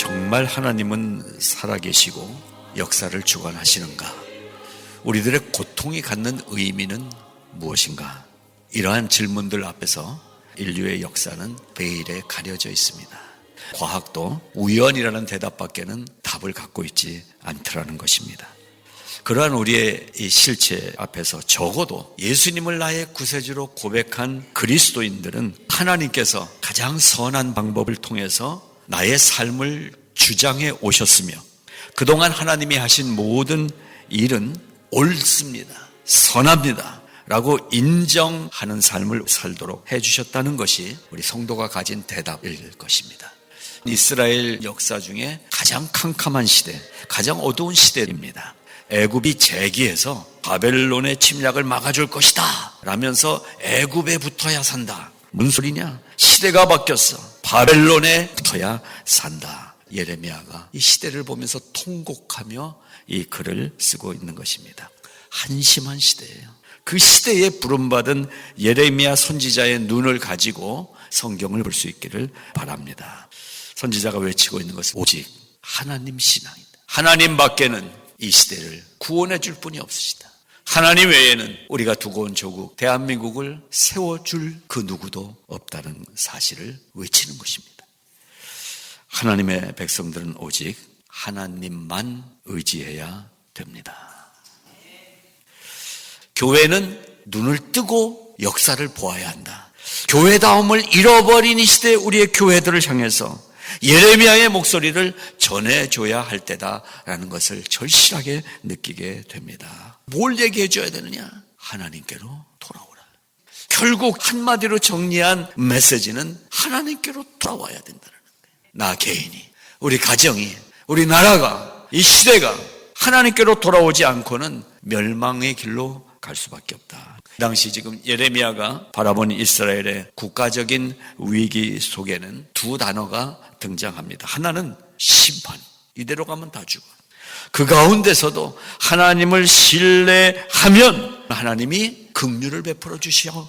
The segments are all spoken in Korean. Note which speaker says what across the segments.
Speaker 1: 정말 하나님은 살아계시고 역사를 주관하시는가? 우리들의 고통이 갖는 의미는 무엇인가? 이러한 질문들 앞에서 인류의 역사는 베일에 가려져 있습니다. 과학도 우연이라는 대답밖에는 답을 갖고 있지 않더라는 것입니다. 그러한 우리의 이 실체 앞에서 적어도 예수님을 나의 구세주로 고백한 그리스도인들은 하나님께서 가장 선한 방법을 통해서 나의 삶을 주장해 오셨으며 그동안 하나님이 하신 모든 일은 옳습니다, 선합니다 라고 인정하는 삶을 살도록 해주셨다는 것이 우리 성도가 가진 대답일 것입니다. 이스라엘 역사 중에 가장 캄캄한 시대, 가장 어두운 시대입니다. 애굽이 재기해서 바벨론의 침략을 막아줄 것이다 라면서 애굽에 붙어야 산다. 무슨 소리냐? 시대가 바뀌었어. 바벨론에 붙어야 산다. 예레미야가 이 시대를 보면서 통곡하며 이 글을 쓰고 있는 것입니다. 한심한 시대예요. 그 시대에 부름받은 예레미야 선지자의 눈을 가지고 성경을 볼 수 있기를 바랍니다. 선지자가 외치고 있는 것은 오직 하나님 신앙이다. 하나님 밖에는 이 시대를 구원해 줄 분이 없으시다. 하나님 외에는 우리가 두고 온 조국 대한민국을 세워줄 그 누구도 없다는 사실을 외치는 것입니다. 하나님의 백성들은 오직 하나님만 의지해야 됩니다. 교회는 눈을 뜨고 역사를 보아야 한다. 교회다움을 잃어버린 이 시대 우리의 교회들을 향해서 예레미야의 목소리를 전해줘야 할 때다라는 것을 절실하게 느끼게 됩니다. 뭘 얘기해 줘야 되느냐? 하나님께로 돌아오라. 결국 한마디로 정리한 메시지는 하나님께로 돌아와야 된다는 거예요. 나 개인이, 우리 가정이, 우리 나라가, 이 시대가 하나님께로 돌아오지 않고는 멸망의 길로 갈 수밖에 없다. 당시 지금 예레미야가 바라본 이스라엘의 국가적인 위기 속에는 두 단어가 등장합니다. 하나는 심판. 이대로 가면 다 죽어. 그 가운데서도 하나님을 신뢰하면 하나님이 긍휼을 베풀어 주시오.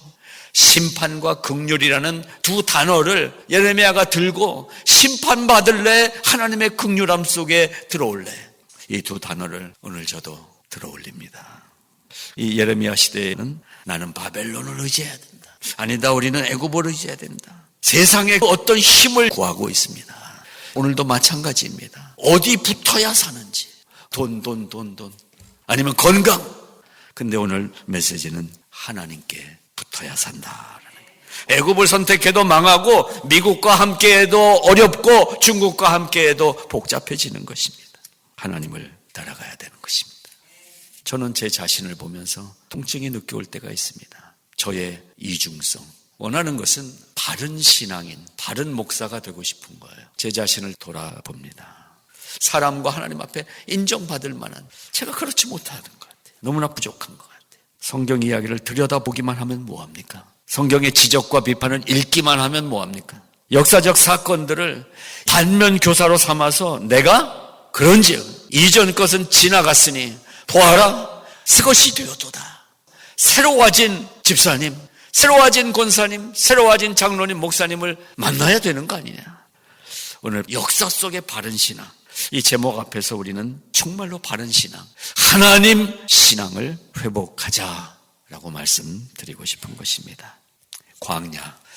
Speaker 1: 심판과 긍휼이라는 두 단어를 예레미야가 들고 심판받을래? 하나님의 긍휼함 속에 들어올래? 이 두 단어를 오늘 저도 들어올립니다. 이 예레미야 시대에는 나는 바벨론을 의지해야 된다. 아니다, 우리는 애굽을 의지해야 된다. 세상에 어떤 힘을 구하고 있습니다. 오늘도 마찬가지입니다. 어디 붙어야 사는지. 돈. 아니면 건강. 근데 오늘 메시지는 하나님께 붙어야 산다라는 거예요. 애굽을 선택해도 망하고 미국과 함께해도 어렵고 중국과 함께해도 복잡해지는 것입니다. 하나님을 따라가야 되는 것입니다. 저는 제 자신을 보면서 통증이 느껴올 때가 있습니다. 저의 이중성. 원하는 것은 바른 신앙인, 바른 목사가 되고 싶은 거예요. 제 자신을 돌아봅니다. 사람과 하나님 앞에 인정받을 만한, 제가 그렇지 못하는 것 같아요. 너무나 부족한 것 같아요. 성경 이야기를 들여다보기만 하면 뭐합니까? 성경의 지적과 비판을 읽기만 하면 뭐합니까? 역사적 사건들을 반면 교사로 삼아서 내가 그런즉 이전 것은 지나갔으니 보아라, 새것이 되었도다. 새로워진 집사님, 새로워진 권사님, 새로워진 장로님, 목사님을 만나야 되는 거 아니냐. 오늘 역사 속의 바른 신앙, 이 제목 앞에서 우리는 정말로 바른 신앙, 하나님 신앙을 회복하자라고 말씀드리고 싶은 것입니다.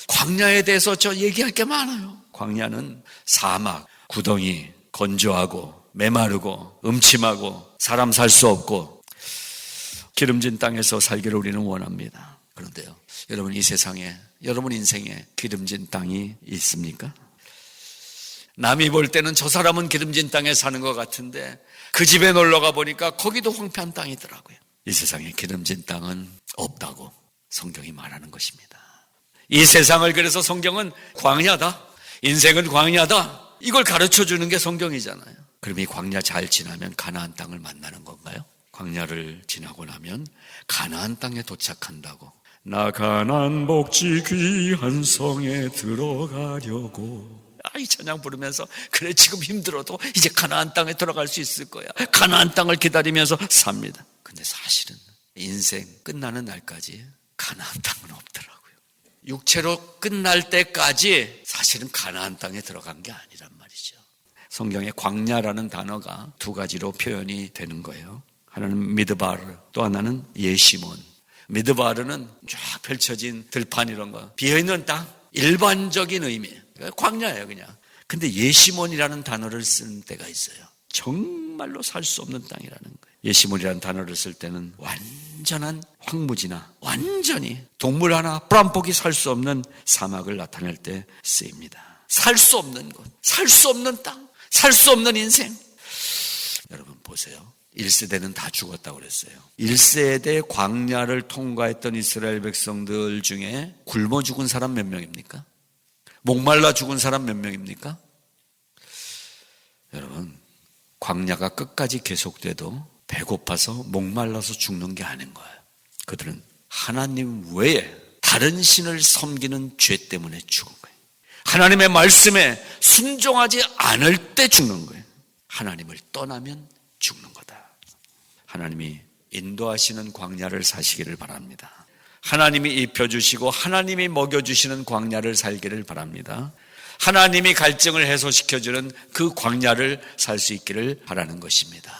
Speaker 1: 광야에 대해서 저 얘기할 게 많아요. 광야는 사막, 구덩이, 건조하고 메마르고 음침하고 사람 살 수 없고 기름진 땅에서 살기를 우리는 원합니다. 그런데요, 여러분, 이 세상에, 여러분 인생에 기름진 땅이 있습니까? 남이 볼 때는 저 사람은 기름진 땅에 사는 것 같은데 그 집에 놀러가 보니까 거기도 황폐한 땅이더라고요. 이 세상에 기름진 땅은 없다고 성경이 말하는 것입니다. 이 세상을 그래서 성경은 광야다, 인생은 광야다, 이걸 가르쳐주는 게 성경이잖아요. 그럼 이 광야 잘 지나면 가나안 땅을 만나는 건가요? 광야를 지나고 나면 가나안 땅에 도착한다고. 나 가나안 복지 귀한 성에 들어가려고. 이 찬양 부르면서 그래, 지금 힘들어도 이제 가나안 땅에 들어갈 수 있을 거야. 가나안 땅을 기다리면서 삽니다. 근데 사실은 인생 끝나는 날까지 가나안 땅은 없더라고요. 육체로 끝날 때까지 사실은 가나안 땅에 들어간 게 아니란 말이죠. 성경에 광야라는 단어가 두 가지로 표현이 되는 거예요. 하나는 미드바르, 또 하나는 예시몬. 미드바르는 쫙 펼쳐진 들판 이런 거, 비어있는 땅, 일반적인 의미, 광야예요 그냥. 근데 예시몬이라는 단어를 쓰는 때가 있어요. 정말로 살 수 없는 땅이라는 거예요. 예시몬이라는 단어를 쓸 때는 완전한 황무지나 완전히 동물 하나 뿌람복이 살 수 없는 사막을 나타낼 때 쓰입니다. 살 수 없는 곳, 살 수 없는 땅, 살 수 없는 인생. 여러분 보세요. 1세대는 다 죽었다고 그랬어요. 1세대 광야를 통과했던 이스라엘 백성들 중에 굶어 죽은 사람 몇 명입니까? 목말라 죽은 사람 몇 명입니까? 여러분, 광야가 끝까지 계속돼도 배고파서 목말라서 죽는 게 아닌 거예요. 그들은 하나님 외에 다른 신을 섬기는 죄 때문에 죽은 거예요. 하나님의 말씀에 순종하지 않을 때 죽는 거예요. 하나님을 떠나면 죽는 거다. 하나님이 인도하시는 광야를 사시기를 바랍니다. 하나님이 입혀주시고 하나님이 먹여주시는 광야를 살기를 바랍니다. 하나님이 갈증을 해소시켜주는 그 광야를 살 수 있기를 바라는 것입니다.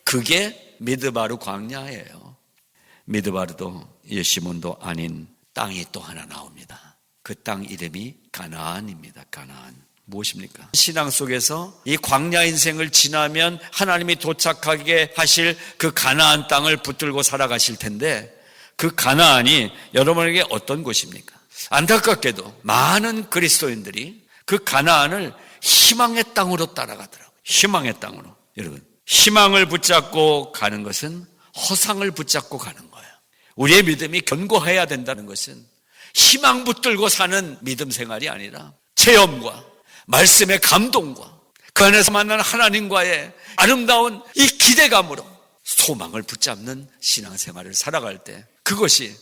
Speaker 1: 그게 미드바르 광야예요. 미드바르도 예시몬도 아닌 땅이 또 하나 나옵니다. 그 땅 이름이 가나안입니다. 가나안. 무엇입니까? 신앙 속에서 이 광야 인생을 지나면 하나님이 도착하게 하실 그 가나안 땅을 붙들고 살아가실 텐데, 그 가나안이 여러분에게 어떤 곳입니까? 안타깝게도 많은 그리스도인들이 그 가나안을 희망의 땅으로 따라가더라고요. 희망의 땅으로. 여러분, 희망을 붙잡고 가는 것은 허상을 붙잡고 가는 거예요. 우리의 믿음이 견고해야 된다는 것은 희망 붙들고 사는 믿음 생활이 아니라 체험과 말씀의 감동과 그 안에서 만나는 하나님과의 아름다운 이 기대감으로 소망을 붙잡는 신앙생활을 살아갈 때, 그것이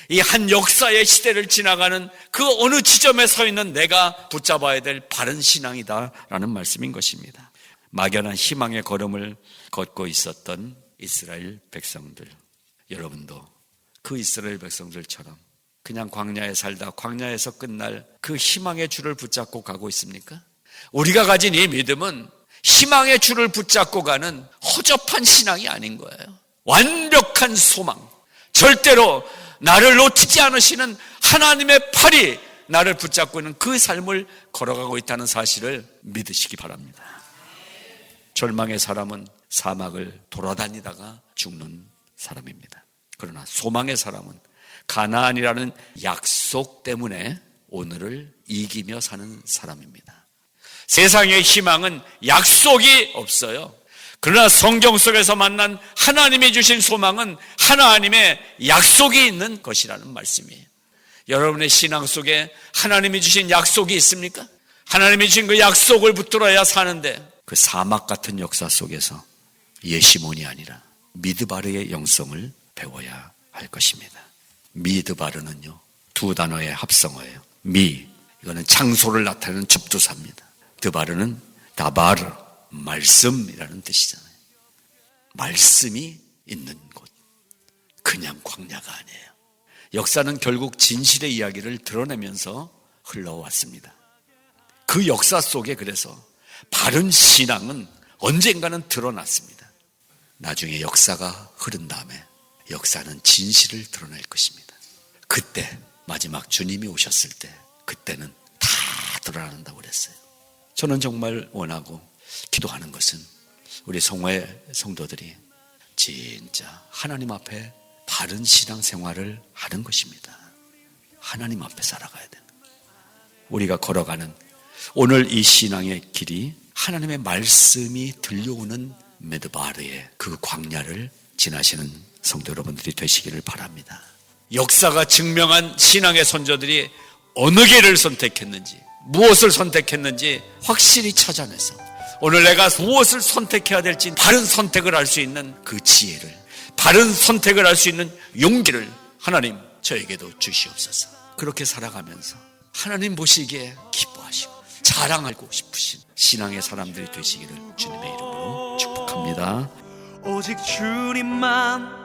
Speaker 1: 이 한 역사의 시대를 지나가는 그 어느 지점에 서 있는 내가 붙잡아야 될 바른 신앙이다라는 말씀인 것입니다. 막연한 희망의 걸음을 걷고 있었던 이스라엘 백성들, 여러분도 그 이스라엘 백성들처럼 그냥 광야에 살다 광야에서 끝날 그 희망의 줄을 붙잡고 가고 있습니까? 우리가 가진 이 믿음은 희망의 줄을 붙잡고 가는 허접한 신앙이 아닌 거예요. 완벽한 소망, 절대로 나를 놓치지 않으시는 하나님의 팔이 나를 붙잡고 있는 그 삶을 걸어가고 있다는 사실을 믿으시기 바랍니다. 절망의 사람은 사막을 돌아다니다가 죽는 사람입니다. 그러나 소망의 사람은 가나안이라는 약속 때문에 오늘을 이기며 사는 사람입니다. 세상의 희망은 약속이 없어요. 그러나 성경 속에서 만난 하나님이 주신 소망은 하나님의 약속이 있는 것이라는 말씀이에요. 여러분의 신앙 속에 하나님이 주신 약속이 있습니까? 하나님이 주신 그 약속을 붙들어야 사는데, 그 사막 같은 역사 속에서 예시몬이 아니라 미드바르의 영성을 배워야 할 것입니다. 미드바르는요, 두 단어의 합성어예요. 미, 이거는 장소를 나타내는 접두사입니다. 드바르는 다바르, 말씀이라는 뜻이잖아요. 말씀이 있는 곳, 그냥 광야가 아니에요. 역사는 결국 진실의 이야기를 드러내면서 흘러왔습니다. 그 역사 속에 그래서 바른 신앙은 언젠가는 드러났습니다. 나중에 역사가 흐른 다음에 역사는 진실을 드러낼 것입니다. 그때 마지막 주님이 오셨을 때 그때는 다 드러난다고 그랬어요. 저는 정말 원하고 기도하는 것은 우리 성화의 성도들이 진짜 하나님 앞에 바른 신앙생활을 하는 것입니다. 하나님 앞에 살아가야 되는, 우리가 걸어가는 오늘 이 신앙의 길이 하나님의 말씀이 들려오는 미드바르의 그 광야를 지나시는 성도 여러분들이 되시기를 바랍니다. 역사가 증명한 신앙의 선조들이 어느 길을 선택했는지, 무엇을 선택했는지 확실히 찾아내서 오늘 내가 무엇을 선택해야 될지 바른 선택을 할 수 있는 그 지혜를, 바른 선택을 할 수 있는 용기를 하나님 저에게도 주시옵소서. 그렇게 살아가면서 하나님 보시기에 기뻐하시고 자랑하고 싶으신 신앙의 사람들이 되시기를 주님의 이름으로 축복합니다.
Speaker 2: 오직 주님만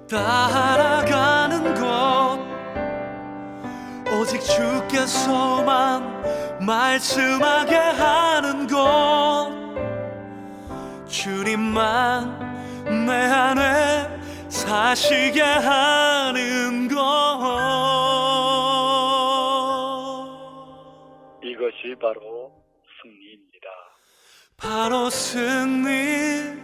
Speaker 2: 따라가는 것, 오직 주께서만 말씀하게 하는 것, 주님만 내 안에 사시게 하는 것.
Speaker 3: 이것이 바로 승리입니다.
Speaker 2: 바로 승리라네.